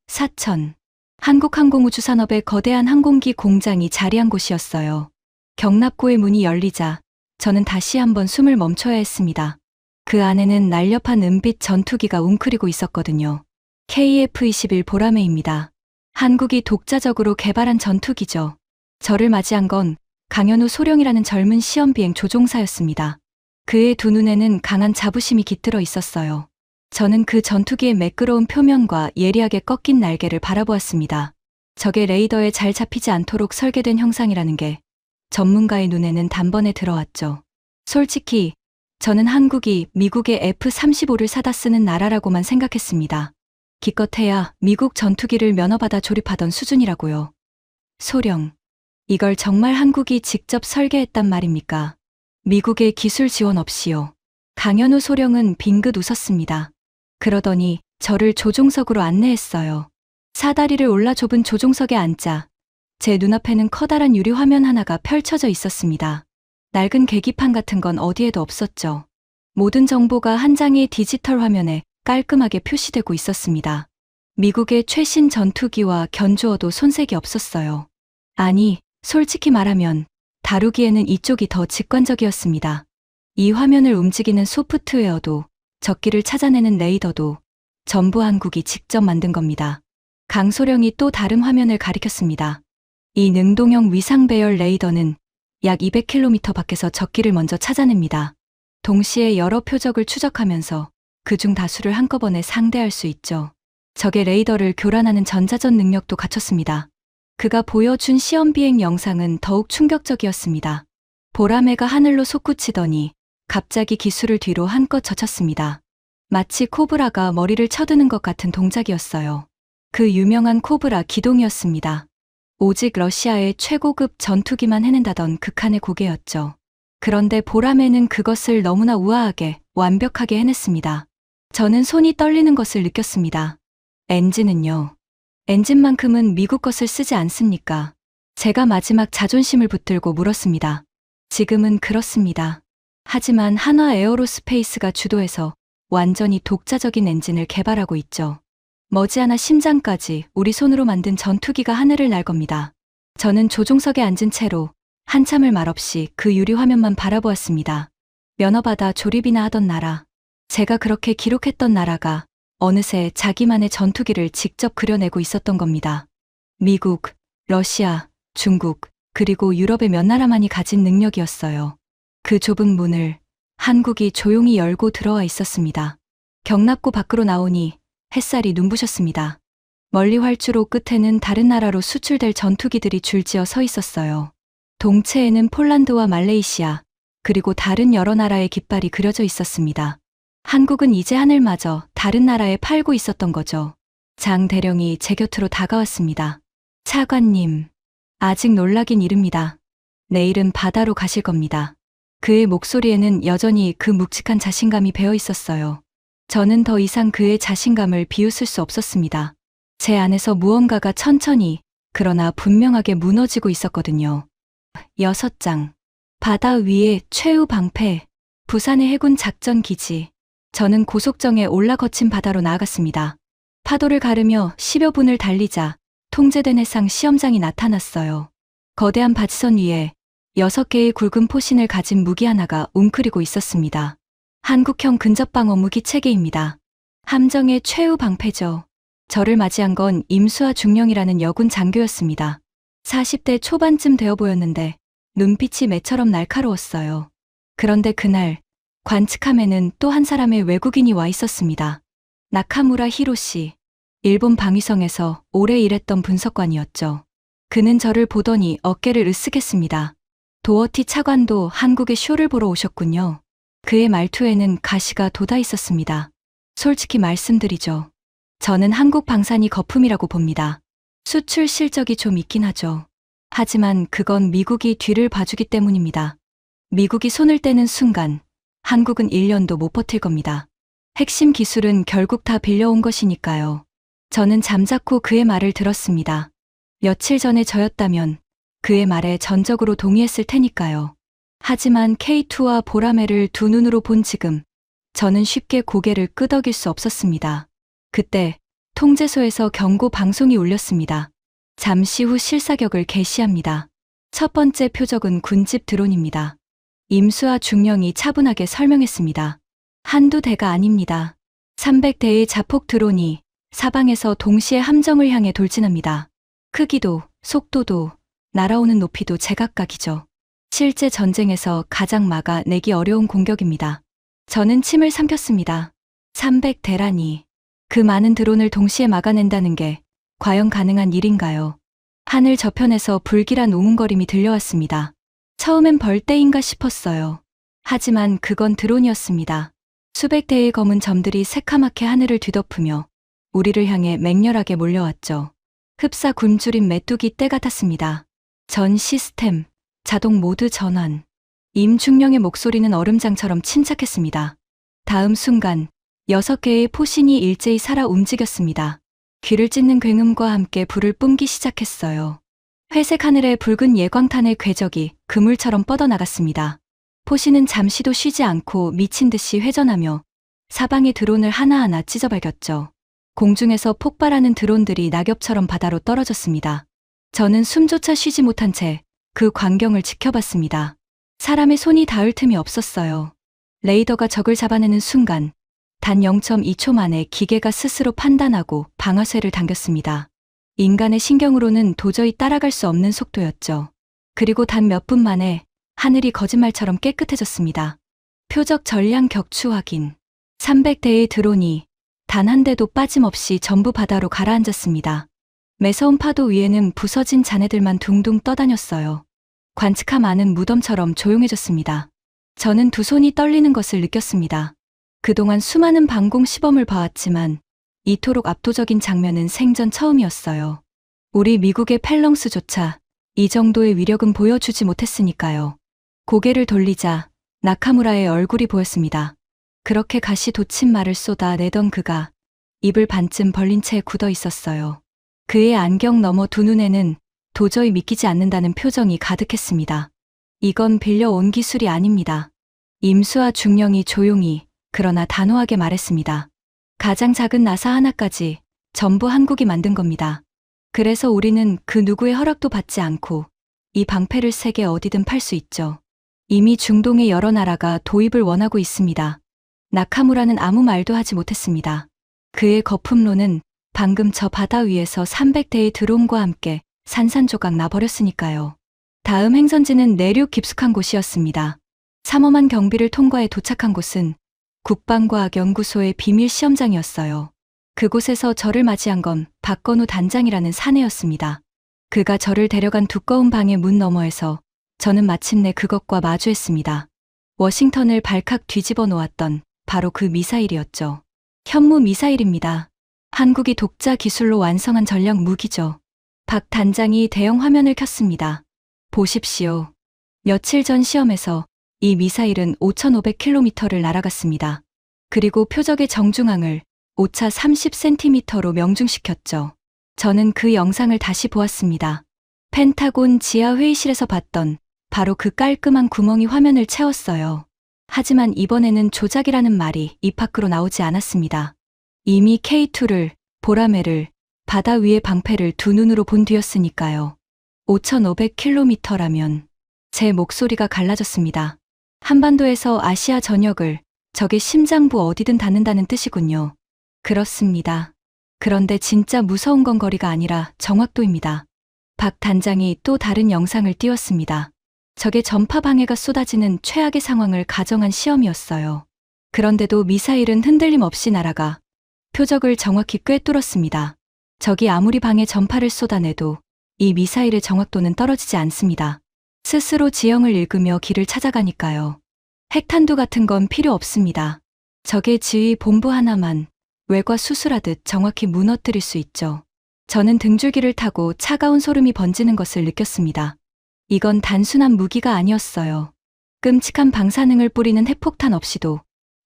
사천. 한국항공우주산업의 거대한 항공기 공장이 자리한 곳이었어요. 경납고의 문이 열리자 저는 다시 한번 숨을 멈춰야 했습니다. 그 안에는 날렵한 은빛 전투기가 웅크리고 있었거든요. KF-21 보라매입니다. 한국이 독자적으로 개발한 전투기죠. 저를 맞이한 건 강현우 소령이라는 젊은 시험비행 조종사였습니다. 그의 두 눈에는 강한 자부심이 깃들어 있었어요. 저는 그 전투기의 매끄러운 표면과 예리하게 꺾인 날개를 바라보았습니다. 적의 레이더에 잘 잡히지 않도록 설계된 형상이라는 게 전문가의 눈에는 단번에 들어왔죠. 솔직히 저는 한국이 미국의 F-35를 사다 쓰는 나라라고만 생각했습니다. 기껏해야 미국 전투기를 면허받아 조립하던 수준이라고요. 소령, 이걸 정말 한국이 직접 설계했단 말입니까? 미국의 기술 지원 없이요. 강현우 소령은 빙긋 웃었습니다. 그러더니 저를 조종석으로 안내했어요. 사다리를 올라 좁은 조종석에 앉자 제 눈앞에는 커다란 유리 화면 하나가 펼쳐져 있었습니다. 낡은 계기판 같은 건 어디에도 없었죠. 모든 정보가 한 장의 디지털 화면에 깔끔하게 표시되고 있었습니다. 미국의 최신 전투기와 견주어도 손색이 없었어요. 아니, 솔직히 말하면 다루기에는 이쪽이 더 직관적이었습니다. 이 화면을 움직이는 소프트웨어도 적기를 찾아내는 레이더도 전부 한국이 직접 만든 겁니다. 강소령이 또 다른 화면을 가리켰습니다. 이 능동형 위상 배열 레이더는 약 200km 밖에서 적기를 먼저 찾아냅니다. 동시에 여러 표적을 추적하면서 그중 다수를 한꺼번에 상대할 수 있죠. 적의 레이더를 교란하는 전자전 능력도 갖췄습니다. 그가 보여준 시험 비행 영상은 더욱 충격적이었습니다. 보라매가 하늘로 솟구치더니 갑자기 기술을 뒤로 한껏 젖혔습니다. 마치 코브라가 머리를 쳐드는 것 같은 동작이었어요. 그 유명한 코브라 기동이었습니다. 오직 러시아의 최고급 전투기만 해낸다던 극한의 고개였죠. 그런데 보라매는 그것을 너무나 우아하게 완벽하게 해냈습니다. 저는 손이 떨리는 것을 느꼈습니다. 엔진은요. 엔진만큼은 미국 것을 쓰지 않습니까? 제가 마지막 자존심을 붙들고 물었습니다. 지금은 그렇습니다. 하지만 한화 에어로스페이스가 주도해서 완전히 독자적인 엔진을 개발하고 있죠. 머지않아 심장까지 우리 손으로 만든 전투기가 하늘을 날 겁니다. 저는 조종석에 앉은 채로 한참을 말없이 그 유리 화면만 바라보았습니다. 면허받아 조립이나 하던 나라, 제가 그렇게 기록했던 나라가 어느새 자기만의 전투기를 직접 그려내고 있었던 겁니다. 미국, 러시아, 중국, 그리고 유럽의 몇 나라만이 가진 능력이었어요. 그 좁은 문을 한국이 조용히 열고 들어와 있었습니다. 경납고 밖으로 나오니 햇살이 눈부셨습니다. 멀리 활주로 끝에는 다른 나라로 수출될 전투기들이 줄지어 서 있었어요. 동체에는 폴란드와 말레이시아, 그리고 다른 여러 나라의 깃발이 그려져 있었습니다. 한국은 이제 하늘마저 다른 나라에 팔고 있었던 거죠. 장 대령이 제 곁으로 다가왔습니다. 차관님, 아직 놀라긴 이릅니다. 내일은 바다로 가실 겁니다. 그의 목소리에는 여전히 그 묵직한 자신감이 배어 있었어요. 저는 더 이상 그의 자신감을 비웃을 수 없었습니다. 제 안에서 무언가가 천천히, 그러나 분명하게 무너지고 있었거든요. 6장. 바다 위에 최후 방패. 부산의 해군 작전 기지. 저는 고속정에 올라 거친 바다로 나아갔습니다. 파도를 가르며 10여 분을 달리자 통제된 해상 시험장이 나타났어요. 거대한 바지선 위에 6개의 굵은 포신을 가진 무기 하나가 웅크리고 있었습니다. 한국형 근접방어 무기 체계입니다. 함정의 최후 방패죠. 저를 맞이한 건 임수아 중령이라는 여군 장교였습니다. 40대 초반쯤 되어 보였는데 눈빛이 매처럼 날카로웠어요. 그런데 그날 관측함에는 또 한 사람의 외국인이 와 있었습니다. 나카무라 히로시. 일본 방위성에서 오래 일했던 분석관이었죠. 그는 저를 보더니 어깨를 으쓱했습니다. 도어티 차관도 한국에 쇼를 보러 오셨군요. 그의 말투에는 가시가 돋아 있었습니다. 솔직히 말씀드리죠. 저는 한국 방산이 거품이라고 봅니다. 수출 실적이 좀 있긴 하죠. 하지만 그건 미국이 뒤를 봐주기 때문입니다. 미국이 손을 떼는 순간 한국은 1년도 못 버틸 겁니다. 핵심 기술은 결국 다 빌려온 것이니까요. 저는 잠자코 그의 말을 들었습니다. 며칠 전에 저였다면 그의 말에 전적으로 동의했을 테니까요. 하지만 K2와 보라매를 두 눈으로 본 지금 저는 쉽게 고개를 끄덕일 수 없었습니다. 그때 통제소에서 경고 방송이 울렸습니다. 잠시 후 실사격을 개시합니다. 첫 번째 표적은 군집 드론입니다. 임수와 중령이 차분하게 설명했습니다. 한두 대가 아닙니다. 300대의 자폭 드론이 사방에서 동시에 함정을 향해 돌진합니다. 크기도, 속도도, 날아오는 높이도 제각각이죠. 실제 전쟁에서 가장 막아내기 어려운 공격입니다. 저는 침을 삼켰습니다. 300대라니. 그 많은 드론을 동시에 막아낸다는 게 과연 가능한 일인가요? 하늘 저편에서 불길한 우문거림이 들려왔습니다. 처음엔 벌떼인가 싶었어요. 하지만 그건 드론이었습니다. 수백 대의 검은 점들이 새카맣게 하늘을 뒤덮으며 우리를 향해 맹렬하게 몰려왔죠. 흡사 굶주린 메뚜기 떼 같았습니다. 전 시스템, 자동 모드 전환. 임중령의 목소리는 얼음장처럼 침착했습니다. 다음 순간 6개의 포신이 일제히 살아 움직였습니다. 귀를 찢는 굉음과 함께 불을 뿜기 시작했어요. 회색 하늘에 붉은 예광탄의 궤적이 그물처럼 뻗어나갔습니다. 포신은 잠시도 쉬지 않고 미친 듯이 회전하며 사방의 드론을 하나하나 찢어발겼죠. 공중에서 폭발하는 드론들이 낙엽처럼 바다로 떨어졌습니다. 저는 숨조차 쉬지 못한 채 그 광경을 지켜봤습니다. 사람의 손이 닿을 틈이 없었어요. 레이더가 적을 잡아내는 순간 단 0.2초 만에 기계가 스스로 판단하고 방아쇠를 당겼습니다. 인간의 신경으로는 도저히 따라갈 수 없는 속도였죠. 그리고 단 몇 분 만에 하늘이 거짓말처럼 깨끗해졌습니다. 표적 전량 격추 확인. 300대의 드론이 단 한 대도 빠짐없이 전부 바다로 가라앉았습니다. 매서운 파도 위에는 부서진 잔해들만 둥둥 떠다녔어요. 관측함 안은 무덤처럼 조용해졌습니다. 저는 두 손이 떨리는 것을 느꼈습니다. 그동안 수많은 방공 시범을 봐왔지만 이토록 압도적인 장면은 생전 처음이었어요. 우리 미국의 펠렁스조차 이 정도의 위력은 보여주지 못했으니까요. 고개를 돌리자 나카무라의 얼굴이 보였습니다. 그렇게 가시 돋친 말을 쏟아내던 그가 입을 반쯤 벌린 채 굳어 있었어요. 그의 안경 너머 두 눈에는 도저히 믿기지 않는다는 표정이 가득했습니다. 이건 빌려온 기술이 아닙니다. 임수와 중령이 조용히 그러나 단호하게 말했습니다. 가장 작은 나사 하나까지 전부 한국이 만든 겁니다. 그래서 우리는 그 누구의 허락도 받지 않고 이 방패를 세계 어디든 팔 수 있죠. 이미 중동의 여러 나라가 도입을 원하고 있습니다. 나카무라는 아무 말도 하지 못했습니다. 그의 거품로는 방금 저 바다 위에서 300대의 드론과 함께 산산조각 나버렸으니까요. 다음 행선지는 내륙 깊숙한 곳이었습니다. 삼엄한 경비를 통과해 도착한 곳은 국방과학연구소의 비밀 시험장이었어요. 그곳에서 저를 맞이한 건 박건우 단장이라는 사내였습니다. 그가 저를 데려간 두꺼운 방의 문 너머에서 저는 마침내 그것과 마주했습니다. 워싱턴을 발칵 뒤집어 놓았던 바로 그 미사일이었죠. 현무 미사일입니다. 한국이 독자 기술로 완성한 전략 무기죠. 박 단장이 대형 화면을 켰습니다. 보십시오. 며칠 전 시험에서 이 미사일은 5,500km를 날아갔습니다. 그리고 표적의 정중앙을 오차 30cm로 명중시켰죠. 저는 그 영상을 다시 보았습니다. 펜타곤 지하 회의실에서 봤던 바로 그 깔끔한 구멍이 화면을 채웠어요. 하지만 이번에는 조작이라는 말이 입 밖으로 나오지 않았습니다. 이미 K2를, 보라매를, 바다 위의 방패를 두 눈으로 본 뒤였으니까요. 5,500km라면 제 목소리가 갈라졌습니다. 한반도에서 아시아 전역을 적의 심장부 어디든 닿는다는 뜻이군요. 그렇습니다. 그런데 진짜 무서운 건 거리가 아니라 정확도입니다. 박 단장이 또 다른 영상을 띄웠습니다. 적의 전파 방해가 쏟아지는 최악의 상황을 가정한 시험이었어요. 그런데도 미사일은 흔들림 없이 날아가 표적을 정확히 꿰뚫었습니다. 적이 아무리 방에 전파를 쏟아내도 이 미사일의 정확도는 떨어지지 않습니다. 스스로 지형을 읽으며 길을 찾아가니까요. 핵탄두 같은 건 필요 없습니다. 적의 지휘 본부 하나만 외과 수술하듯 정확히 무너뜨릴 수 있죠. 저는 등줄기를 타고 차가운 소름이 번지는 것을 느꼈습니다. 이건 단순한 무기가 아니었어요. 끔찍한 방사능을 뿌리는 핵폭탄 없이도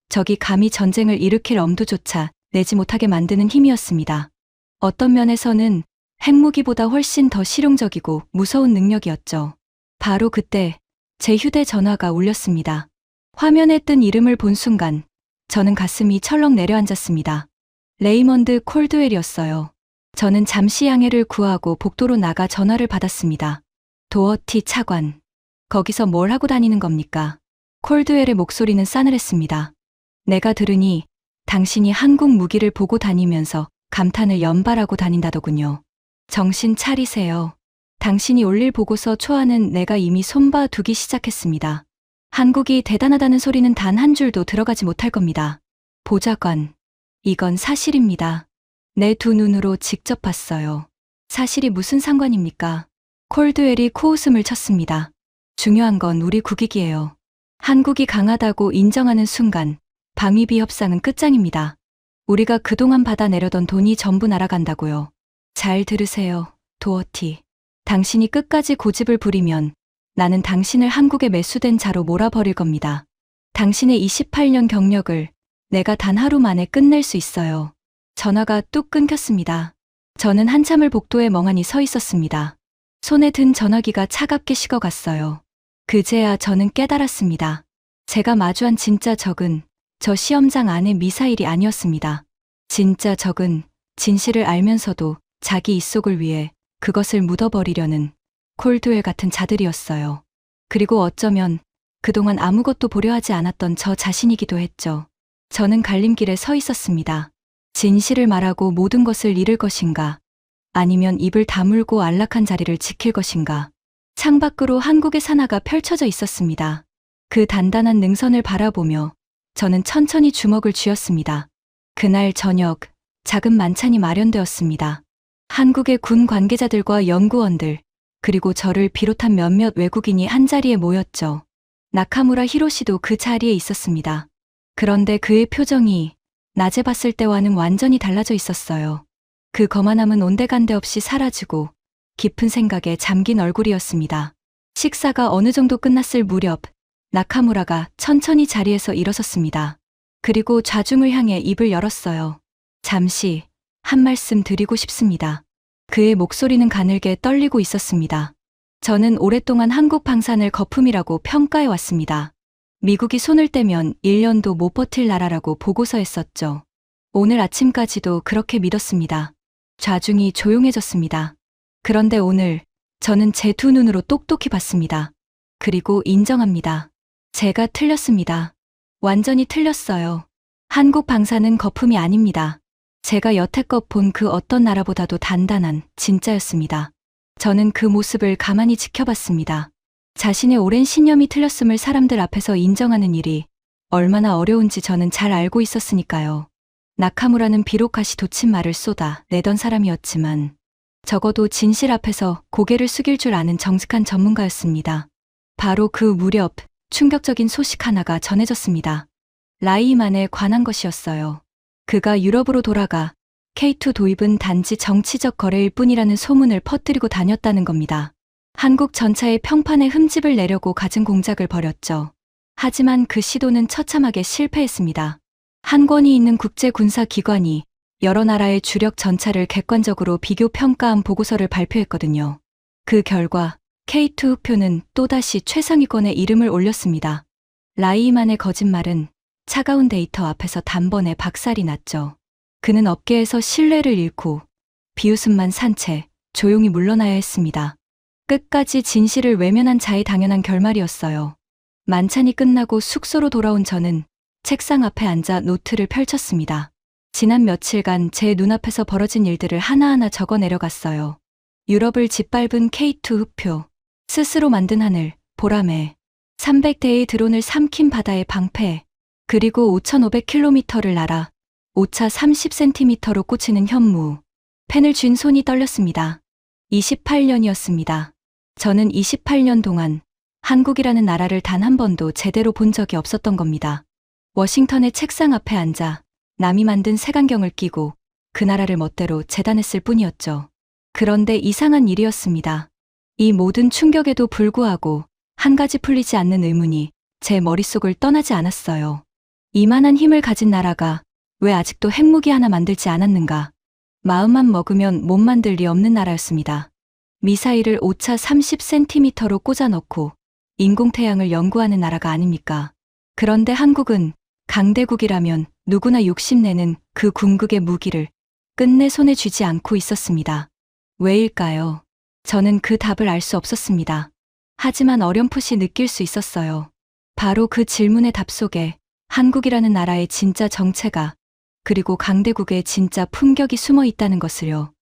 적이 감히 전쟁을 일으킬 엄두조차 내지 못하게 만드는 힘이었습니다. 어떤 면에서는 핵무기보다 훨씬 더 실용적이고 무서운 능력이었죠. 바로 그때 제 휴대전화가 울렸습니다. 화면에 뜬 이름을 본 순간 저는 가슴이 철렁 내려앉았습니다. 레이먼드 콜드웰이었어요. 저는 잠시 양해를 구하고 복도로 나가 전화를 받았습니다. 도어티 차관. 거기서 뭘 하고 다니는 겁니까? 콜드웰의 목소리는 싸늘했습니다. 내가 들으니 당신이 한국 무기를 보고 다니면서 감탄을 연발하고 다닌다더군요. 정신 차리세요. 당신이 올릴 보고서 초안은 내가 이미 손봐 두기 시작했습니다. 한국이 대단하다는 소리는 단 한 줄도 들어가지 못할 겁니다. 보좌관. 이건 사실입니다. 내 두 눈으로 직접 봤어요. 사실이 무슨 상관입니까? 콜드웰이 코웃음을 쳤습니다. 중요한 건 우리 국익이에요. 한국이 강하다고 인정하는 순간 방위비 협상은 끝장입니다. 우리가 그동안 받아내려던 돈이 전부 날아간다고요. 잘 들으세요, 도어티. 당신이 끝까지 고집을 부리면 나는 당신을 한국에 매수된 자로 몰아버릴 겁니다. 당신의 28년 경력을 내가 단 하루 만에 끝낼 수 있어요. 전화가 뚝 끊겼습니다. 저는 한참을 복도에 멍하니 서 있었습니다. 손에 든 전화기가 차갑게 식어갔어요. 그제야 저는 깨달았습니다. 제가 마주한 진짜 적은 저 시험장 안의 미사일이 아니었습니다. 진짜 적은 진실을 알면서도 자기 입속을 위해 그것을 묻어버리려는 콜드웰 같은 자들이었어요. 그리고 어쩌면 그동안 아무것도 보려 하지 않았던 저 자신이기도 했죠. 저는 갈림길에 서 있었습니다. 진실을 말하고 모든 것을 잃을 것인가? 아니면 입을 다물고 안락한 자리를 지킬 것인가? 창밖으로 한국의 산하가 펼쳐져 있었습니다. 그 단단한 능선을 바라보며 저는 천천히 주먹을 쥐었습니다. 그날 저녁 작은 만찬이 마련되었습니다. 한국의 군 관계자들과 연구원들, 그리고 저를 비롯한 몇몇 외국인이 한자리에 모였죠. 나카무라 히로시도 그 자리에 있었습니다. 그런데 그의 표정이 낮에 봤을 때와는 완전히 달라져 있었어요. 그 거만함은 온데간데 없이 사라지고 깊은 생각에 잠긴 얼굴이었습니다. 식사가 어느 정도 끝났을 무렵 나카무라가 천천히 자리에서 일어섰습니다. 그리고 좌중을 향해 입을 열었어요. 잠시 한 말씀 드리고 싶습니다. 그의 목소리는 가늘게 떨리고 있었습니다. 저는 오랫동안 한국 방산을 거품이라고 평가해 왔습니다. 미국이 손을 떼면 1년도 못 버틸 나라라고 보고서에 썼죠. 오늘 아침까지도 그렇게 믿었습니다. 좌중이 조용해졌습니다. 그런데 오늘 저는 제 두 눈으로 똑똑히 봤습니다. 그리고 인정합니다. 제가 틀렸습니다. 완전히 틀렸어요. 한국 방산은 거품이 아닙니다. 제가 여태껏 본 그 어떤 나라보다도 단단한 진짜였습니다. 저는 그 모습을 가만히 지켜봤습니다. 자신의 오랜 신념이 틀렸음을 사람들 앞에서 인정하는 일이 얼마나 어려운지 저는 잘 알고 있었으니까요. 나카무라는 비록 가시 돋친 말을 쏟아 내던 사람이었지만 적어도 진실 앞에서 고개를 숙일 줄 아는 정직한 전문가였습니다. 바로 그 무렵 충격적인 소식 하나가 전해졌습니다. 라이만에 관한 것이었어요. 그가 유럽으로 돌아가 K2 도입은 단지 정치적 거래일 뿐이라는 소문을 퍼뜨리고 다녔다는 겁니다. 한국 전차의 평판에 흠집을 내려고 갖은 공작을 벌였죠. 하지만 그 시도는 처참하게 실패했습니다. 한 권위 있는 국제군사기관이 여러 나라의 주력 전차를 객관적으로 비교 평가한 보고서를 발표했거든요. 그 결과 K2 흑표는 또다시 최상위권에 이름을 올렸습니다. 라이만의 거짓말은 차가운 데이터 앞에서 단번에 박살이 났죠. 그는 업계에서 신뢰를 잃고 비웃음만 산 채 조용히 물러나야 했습니다. 끝까지 진실을 외면한 자의 당연한 결말이었어요. 만찬이 끝나고 숙소로 돌아온 저는 책상 앞에 앉아 노트를 펼쳤습니다. 지난 며칠간 제 눈앞에서 벌어진 일들을 하나하나 적어 내려갔어요. 유럽을 짓밟은 K2 흑표, 스스로 만든 하늘, 보라매, 300대의 드론을 삼킨 바다의 방패, 그리고 5,500km를 날아 오차 30cm로 꽂히는 현무. 펜을 쥔 손이 떨렸습니다. 28년이었습니다. 저는 28년 동안 한국이라는 나라를 단 한 번도 제대로 본 적이 없었던 겁니다. 워싱턴의 책상 앞에 앉아 남이 만든 색안경을 끼고 그 나라를 멋대로 재단했을 뿐이었죠. 그런데 이상한 일이었습니다. 이 모든 충격에도 불구하고 한 가지 풀리지 않는 의문이 제 머릿속을 떠나지 않았어요. 이만한 힘을 가진 나라가 왜 아직도 핵무기 하나 만들지 않았는가? 마음만 먹으면 못 만들 리 없는 나라였습니다. 미사일을 오차 30cm로 꽂아넣고 인공태양을 연구하는 나라가 아닙니까? 그런데 한국은 강대국이라면 누구나 욕심내는 그 궁극의 무기를 끝내 손에 쥐지 않고 있었습니다. 왜일까요? 저는 그 답을 알 수 없었습니다. 하지만 어렴풋이 느낄 수 있었어요. 바로 그 질문의 답 속에 한국이라는 나라의 진짜 정체가, 그리고 강대국의 진짜 품격이 숨어 있다는 것을요.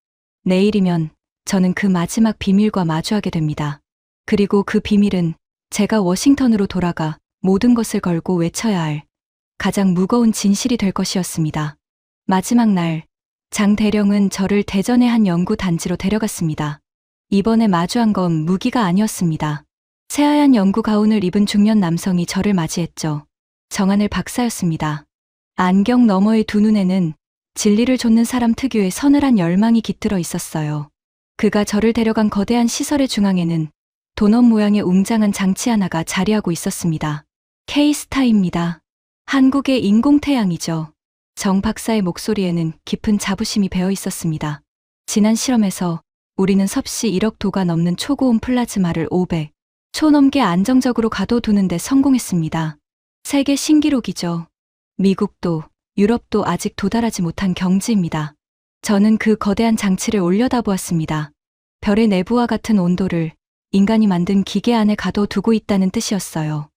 내일이면 저는 그 마지막 비밀과 마주하게 됩니다. 그리고 그 비밀은 제가 워싱턴으로 돌아가 모든 것을 걸고 외쳐야 할 가장 무거운 진실이 될 것이었습니다. 마지막 날, 장 대령은 저를 대전의 한 연구 단지로 데려갔습니다. 이번에 마주한 건 무기가 아니었습니다. 새하얀 연구 가운을 입은 중년 남성이 저를 맞이했죠. 정하늘 박사였습니다. 안경 너머의 두 눈에는 진리를 좇는 사람 특유의 서늘한 열망이 깃들어 있었어요. 그가 저를 데려간 거대한 시설의 중앙에는 도넛 모양의 웅장한 장치 하나가 자리하고 있었습니다. K-스타입니다. 한국의 인공태양이죠. 정 박사의 목소리에는 깊은 자부심이 배어 있었습니다. 지난 실험에서 우리는 섭씨 1억 도가 넘는 초고온 플라즈마를 500초 넘게 안정적으로 가둬두는 데 성공했습니다. 세계 신기록이죠. 미국도 유럽도 아직 도달하지 못한 경지입니다. 저는 그 거대한 장치를 올려다보았습니다. 별의 내부와 같은 온도를 인간이 만든 기계 안에 가둬두고 있다는 뜻이었어요.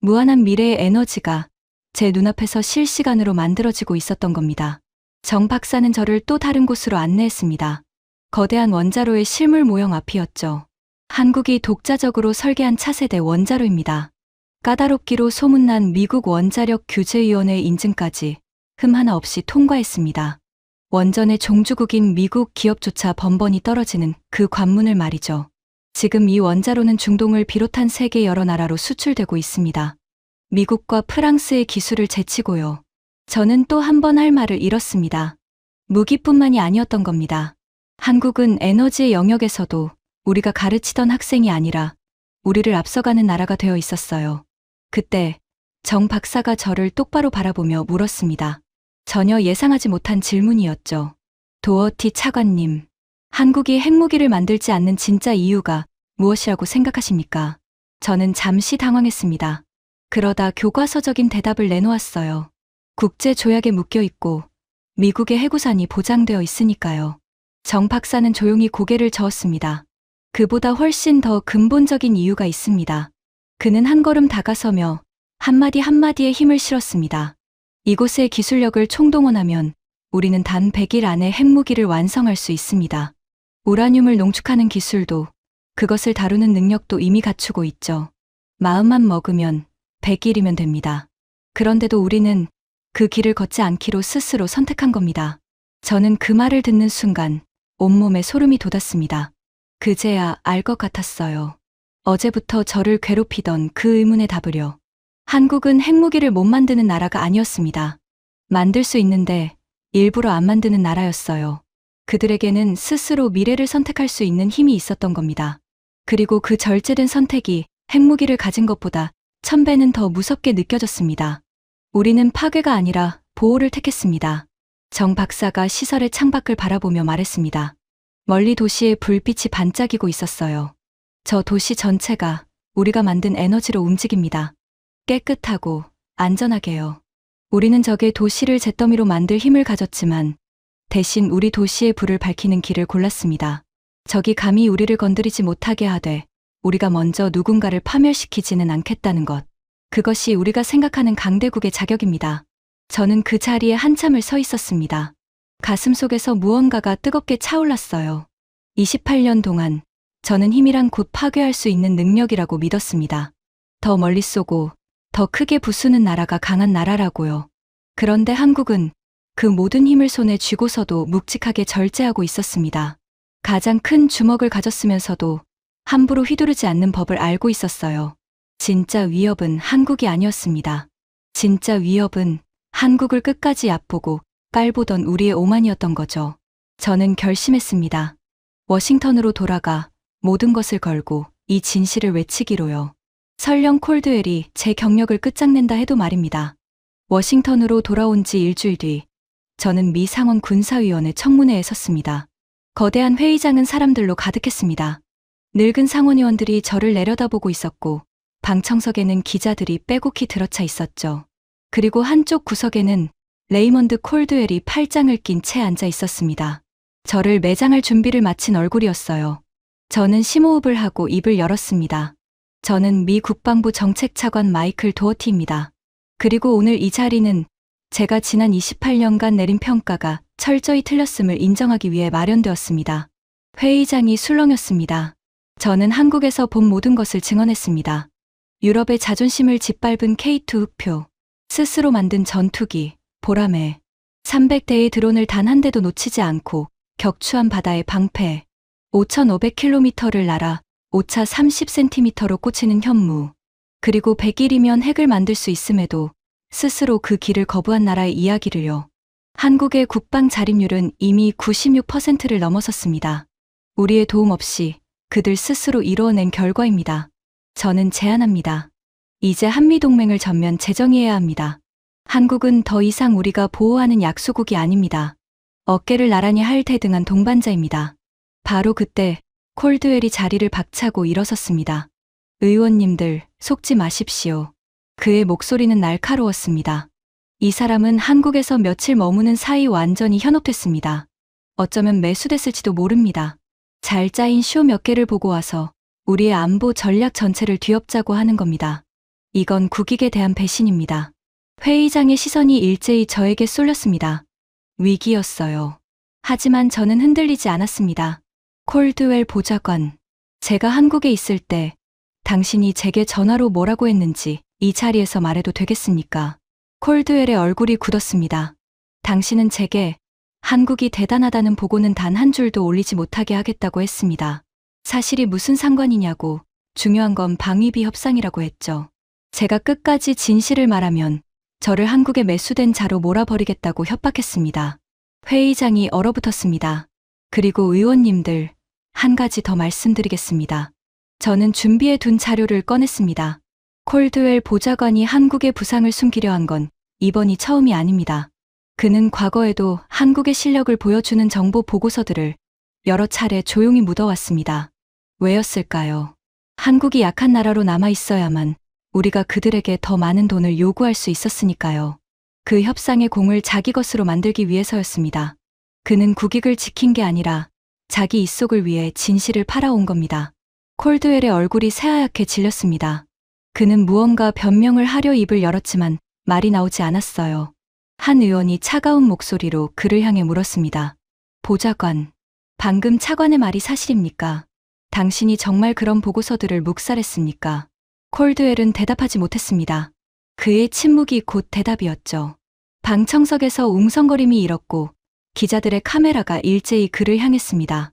무한한 미래의 에너지가 제 눈앞에서 실시간으로 만들어지고 있었던 겁니다. 정 박사는 저를 또 다른 곳으로 안내했습니다. 거대한 원자로의 실물 모형 앞이었죠. 한국이 독자적으로 설계한 차세대 원자로입니다. 까다롭기로 소문난 미국 원자력 규제위원회의 인증까지 흠 하나 없이 통과했습니다. 원전의 종주국인 미국 기업조차 번번이 떨어지는 그 관문을 말이죠. 지금 이 원자로는 중동을 비롯한 세계 여러 나라로 수출되고 있습니다. 미국과 프랑스의 기술을 제치고요. 저는 또 한 번 할 말을 잃었습니다. 무기뿐만이 아니었던 겁니다. 한국은 에너지의 영역에서도 우리가 가르치던 학생이 아니라 우리를 앞서가는 나라가 되어 있었어요. 그때 정 박사가 저를 똑바로 바라보며 물었습니다. 전혀 예상하지 못한 질문이었죠. 도어티 차관님, 한국이 핵무기를 만들지 않는 진짜 이유가 무엇이라고 생각하십니까? 저는 잠시 당황했습니다. 그러다 교과서적인 대답을 내놓았어요. 국제조약에 묶여 있고 미국의 해구산이 보장되어 있으니까요. 정 박사는 조용히 고개를 저었습니다. 그보다 훨씬 더 근본적인 이유가 있습니다. 그는 한 걸음 다가서며 한마디 한마디에 힘을 실었습니다. 이곳의 기술력을 총동원하면 우리는 단 100일 안에 핵무기를 완성할 수 있습니다. 우라늄을 농축하는 기술도, 그것을 다루는 능력도 이미 갖추고 있죠. 마음만 먹으면 100일이면 됩니다. 그런데도 우리는 그 길을 걷지 않기로 스스로 선택한 겁니다. 저는 그 말을 듣는 순간 온몸에 소름이 돋았습니다. 그제야 알 것 같았어요. 어제부터 저를 괴롭히던 그 의문의 답을요. 한국은 핵무기를 못 만드는 나라가 아니었습니다. 만들 수 있는데 일부러 안 만드는 나라였어요. 그들에게는 스스로 미래를 선택할 수 있는 힘이 있었던 겁니다. 그리고 그 절제된 선택이 핵무기를 가진 것보다 1000배는 더 무섭게 느껴졌습니다. 우리는 파괴가 아니라 보호를 택했습니다. 정 박사가 시설의 창밖을 바라보며 말했습니다. 멀리 도시의 불빛이 반짝이고 있었어요. 저 도시 전체가 우리가 만든 에너지로 움직입니다. 깨끗하고 안전하게요. 우리는 적의 도시를 잿더미로 만들 힘을 가졌지만 대신 우리 도시의 불을 밝히는 길을 골랐습니다. 적이 감히 우리를 건드리지 못하게 하되 우리가 먼저 누군가를 파멸시키지는 않겠다는 것. 그것이 우리가 생각하는 강대국의 자격입니다. 저는 그 자리에 한참을 서 있었습니다. 가슴 속에서 무언가가 뜨겁게 차올랐어요. 28년 동안 저는 힘이란 곧 파괴할 수 있는 능력이라고 믿었습니다. 더 멀리 쏘고 더 크게 부수는 나라가 강한 나라라고요. 그런데 한국은 그 모든 힘을 손에 쥐고서도 묵직하게 절제하고 있었습니다. 가장 큰 주먹을 가졌으면서도 함부로 휘두르지 않는 법을 알고 있었어요. 진짜 위협은 한국이 아니었습니다. 진짜 위협은 한국을 끝까지 얕보고 깔보던 우리의 오만이었던 거죠. 저는 결심했습니다. 워싱턴으로 돌아가 모든 것을 걸고 이 진실을 외치기로요. 설령 콜드웰이 제 경력을 끝장낸다 해도 말입니다. 워싱턴으로 돌아온 지 일주일 뒤 저는 미 상원 군사위원회 청문회에 섰습니다. 거대한 회의장은 사람들로 가득했습니다. 늙은 상원의원들이 저를 내려다보고 있었고 방청석에는 기자들이 빼곡히 들어차 있었죠. 그리고 한쪽 구석에는 레이먼드 콜드웰이 팔짱을 낀 채 앉아 있었습니다. 저를 매장할 준비를 마친 얼굴이었어요. 저는 심호흡을 하고 입을 열었습니다. 저는 미 국방부 정책차관 마이클 도어티입니다. 그리고 오늘 이 자리는 제가 지난 28년간 내린 평가가 철저히 틀렸음을 인정하기 위해 마련되었습니다. 회의장이 술렁였습니다. 저는 한국에서 본 모든 것을 증언했습니다. 유럽의 자존심을 짓밟은 K2 흑표, 스스로 만든 전투기, 보라매, 300대의 드론을 단 한 대도 놓치지 않고 격추한 바다의 방패, 5,500km를 날아 오차 30cm로 꽂히는 현무, 그리고 100일이면 핵을 만들 수 있음에도 스스로 그 길을 거부한 나라의 이야기를요. 한국의 국방 자립률은 이미 96%를 넘어섰습니다. 우리의 도움 없이 그들 스스로 이루어낸 결과입니다. 저는 제안합니다. 이제 한미동맹을 전면 재정의해야 합니다. 한국은 더 이상 우리가 보호하는 약소국이 아닙니다. 어깨를 나란히 할 대등한 동반자입니다. 바로 그때 콜드웰이 자리를 박차고 일어섰습니다. 의원님들, 속지 마십시오. 그의 목소리는 날카로웠습니다. 이 사람은 한국에서 며칠 머무는 사이 완전히 현혹됐습니다. 어쩌면 매수됐을지도 모릅니다. 잘 짜인 쇼 몇 개를 보고 와서 우리의 안보 전략 전체를 뒤엎자고 하는 겁니다. 이건 국익에 대한 배신입니다. 회의장의 시선이 일제히 저에게 쏠렸습니다. 위기였어요. 하지만 저는 흔들리지 않았습니다. 콜드웰 보좌관, 제가 한국에 있을 때 당신이 제게 전화로 뭐라고 했는지 이 자리에서 말해도 되겠습니까? 콜드웰의 얼굴이 굳었습니다. 당신은 제게 한국이 대단하다는 보고는 단 한 줄도 올리지 못하게 하겠다고 했습니다. 사실이 무슨 상관이냐고, 중요한 건 방위비 협상이라고 했죠. 제가 끝까지 진실을 말하면 저를 한국에 매수된 자로 몰아버리겠다고 협박했습니다. 회의장이 얼어붙었습니다. 그리고 의원님들, 한 가지 더 말씀드리겠습니다. 저는 준비해 둔 자료를 꺼냈습니다. 콜드웰 보좌관이 한국의 부상을 숨기려 한 건 이번이 처음이 아닙니다. 그는 과거에도 한국의 실력을 보여주는 정보 보고서들을 여러 차례 조용히 묻어왔습니다. 왜였을까요? 한국이 약한 나라로 남아 있어야만 우리가 그들에게 더 많은 돈을 요구할 수 있었으니까요. 그 협상의 공을 자기 것으로 만들기 위해서였습니다. 그는 국익을 지킨 게 아니라 자기 입속을 위해 진실을 팔아온 겁니다. 콜드웰의 얼굴이 새하얗게 질렸습니다. 그는 무언가 변명을 하려 입을 열었지만 말이 나오지 않았어요. 한 의원이 차가운 목소리로 그를 향해 물었습니다. 보좌관, 방금 차관의 말이 사실입니까? 당신이 정말 그런 보고서들을 묵살했습니까? 콜드웰은 대답하지 못했습니다. 그의 침묵이 곧 대답이었죠. 방청석에서 웅성거림이 일었고 기자들의 카메라가 일제히 그를 향했습니다.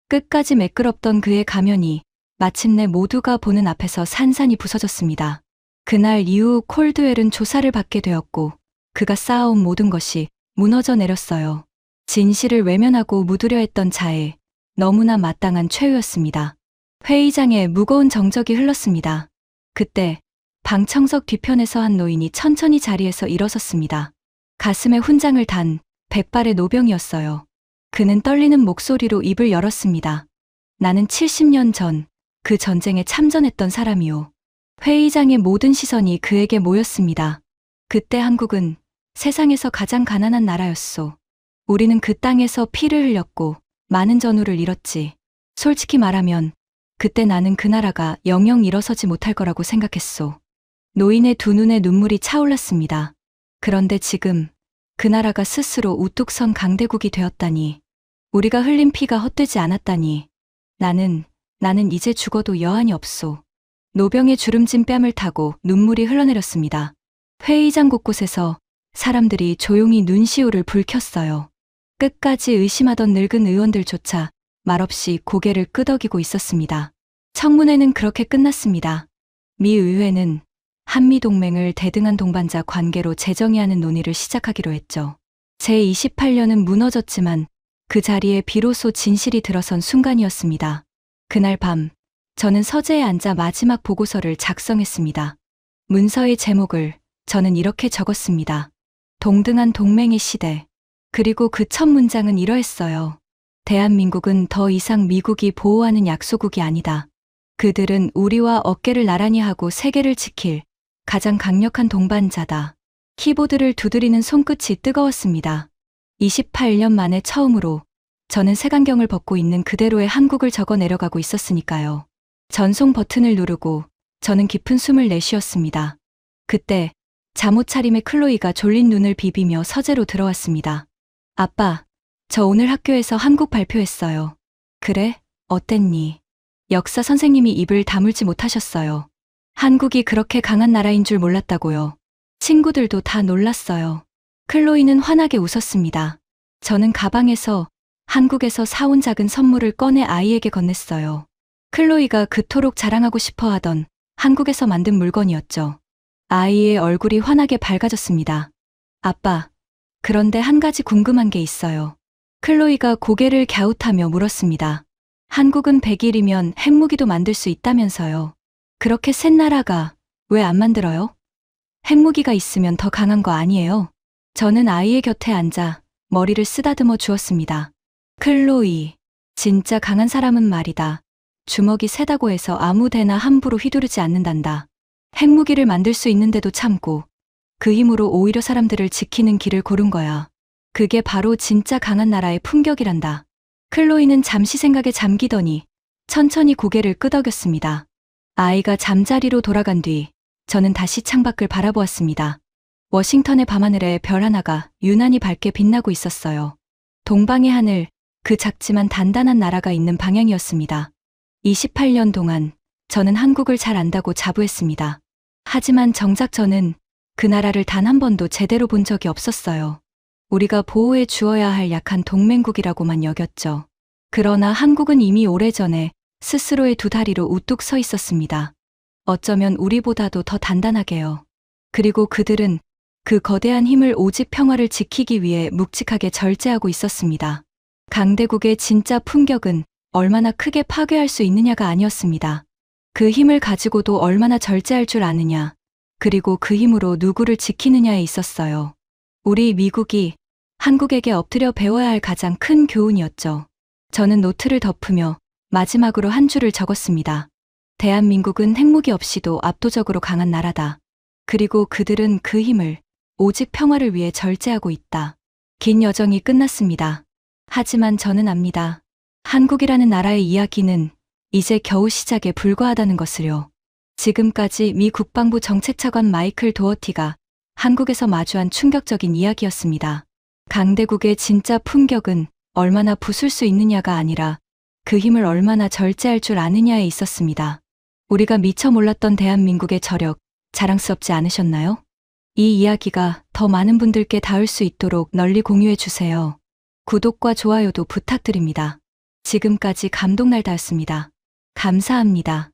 끝까지 매끄럽던 그의 가면이 마침내 모두가 보는 앞에서 산산이 부서졌습니다. 그날 이후 콜드웰은 조사를 받게 되었고 그가 쌓아온 모든 것이 무너져 내렸어요. 진실을 외면하고 묻으려 했던 자에 너무나 마땅한 최후였습니다. 회의장에 무거운 정적이 흘렀습니다. 그때 방청석 뒤편에서 한 노인이 천천히 자리에서 일어섰습니다. 가슴에 훈장을 단 백발의 노병이었어요. 그는 떨리는 목소리로 입을 열었습니다. 나는 70년 전 그 전쟁에 참전했던 사람이요. 회의장의 모든 시선이 그에게 모였습니다. 그때 한국은 세상에서 가장 가난한 나라였소. 우리는 그 땅에서 피를 흘렸고 많은 전우를 잃었지. 솔직히 말하면 그때 나는 그 나라가 영영 일어서지 못할 거라고 생각했소. 노인의 두 눈에 눈물이 차올랐습니다. 그런데 지금 그 나라가 스스로 우뚝 선 강대국이 되었다니, 우리가 흘린 피가 헛되지 않았다니, 나는 이제 죽어도 여한이 없소. 노병의 주름진 뺨을 타고 눈물이 흘러내렸습니다. 회의장 곳곳에서 사람들이 조용히 눈시울을 붉혔어요. 끝까지 의심하던 늙은 의원들조차 말없이 고개를 끄덕이고 있었습니다. 청문회는 그렇게 끝났습니다. 미 의회는 한미동맹을 대등한 동반자 관계로 재정의하는 논의를 시작하기로 했죠. 제28년은 무너졌지만 그 자리에 비로소 진실이 들어선 순간이었습니다. 그날 밤, 저는 서재에 앉아 마지막 보고서를 작성했습니다. 문서의 제목을 저는 이렇게 적었습니다. 동등한 동맹의 시대. 그리고 그 첫 문장은 이러했어요. 대한민국은 더 이상 미국이 보호하는 약소국이 아니다. 그들은 우리와 어깨를 나란히 하고 세계를 지킬 가장 강력한 동반자다. 키보드를 두드리는 손끝이 뜨거웠습니다. 28년 만에 처음으로 저는 색안경을 벗고 있는 그대로의 한국을 적어 내려가고 있었으니까요. 전송 버튼을 누르고 저는 깊은 숨을 내쉬었습니다. 그때 잠옷 차림의 클로이가 졸린 눈을 비비며 서재로 들어왔습니다. 아빠, 저 오늘 학교에서 한국 발표했어요. 그래? 어땠니? 역사 선생님이 입을 다물지 못하셨어요. 한국이 그렇게 강한 나라인 줄 몰랐다고요. 친구들도 다 놀랐어요. 클로이는 환하게 웃었습니다. 저는 가방에서 한국에서 사온 작은 선물을 꺼내 아이에게 건넸어요. 클로이가 그토록 자랑하고 싶어 하던 한국에서 만든 물건이었죠. 아이의 얼굴이 환하게 밝아졌습니다. 아빠, 그런데 한 가지 궁금한 게 있어요. 클로이가 고개를 갸웃하며 물었습니다. 한국은 100일이면 핵무기도 만들 수 있다면서요. 그렇게 센 나라가 왜 안 만들어요? 핵무기가 있으면 더 강한 거 아니에요? 저는 아이의 곁에 앉아 머리를 쓰다듬어 주었습니다. 클로이, 진짜 강한 사람은 말이다. 주먹이 세다고 해서 아무 데나 함부로 휘두르지 않는단다. 핵무기를 만들 수 있는데도 참고 그 힘으로 오히려 사람들을 지키는 길을 고른 거야. 그게 바로 진짜 강한 나라의 품격이란다. 클로이는 잠시 생각에 잠기더니 천천히 고개를 끄덕였습니다. 아이가 잠자리로 돌아간 뒤 저는 다시 창밖을 바라보았습니다. 워싱턴의 밤하늘에 별 하나가 유난히 밝게 빛나고 있었어요. 동방의 하늘, 그 작지만 단단한 나라가 있는 방향이었습니다. 28년 동안 저는 한국을 잘 안다고 자부했습니다. 하지만 정작 저는 그 나라를 단 한 번도 제대로 본 적이 없었어요. 우리가 보호해 주어야 할 약한 동맹국이라고만 여겼죠. 그러나 한국은 이미 오래전에 스스로의 두 다리로 우뚝 서 있었습니다. 어쩌면 우리보다도 더 단단하게요. 그리고 그들은 그 거대한 힘을 오직 평화를 지키기 위해 묵직하게 절제하고 있었습니다. 강대국의 진짜 품격은 얼마나 크게 파괴할 수 있느냐가 아니었습니다. 그 힘을 가지고도 얼마나 절제할 줄 아느냐, 그리고 그 힘으로 누구를 지키느냐에 있었어요. 우리 미국이 한국에게 엎드려 배워야 할 가장 큰 교훈이었죠. 저는 노트를 덮으며 마지막으로 한 줄을 적었습니다. 대한민국은 핵무기 없이도 압도적으로 강한 나라다. 그리고 그들은 그 힘을 오직 평화를 위해 절제하고 있다. 긴 여정이 끝났습니다. 하지만 저는 압니다. 한국이라는 나라의 이야기는 이제 겨우 시작에 불과하다는 것을요. 지금까지 미 국방부 정책차관 마이클 도어티가 한국에서 마주한 충격적인 이야기였습니다. 강대국의 진짜 품격은 얼마나 부술 수 있느냐가 아니라 그 힘을 얼마나 절제할 줄 아느냐에 있었습니다. 우리가 미처 몰랐던 대한민국의 저력, 자랑스럽지 않으셨나요? 이 이야기가 더 많은 분들께 닿을 수 있도록 널리 공유해 주세요. 구독과 좋아요도 부탁드립니다. 지금까지 감동날다였습니다. 감사합니다.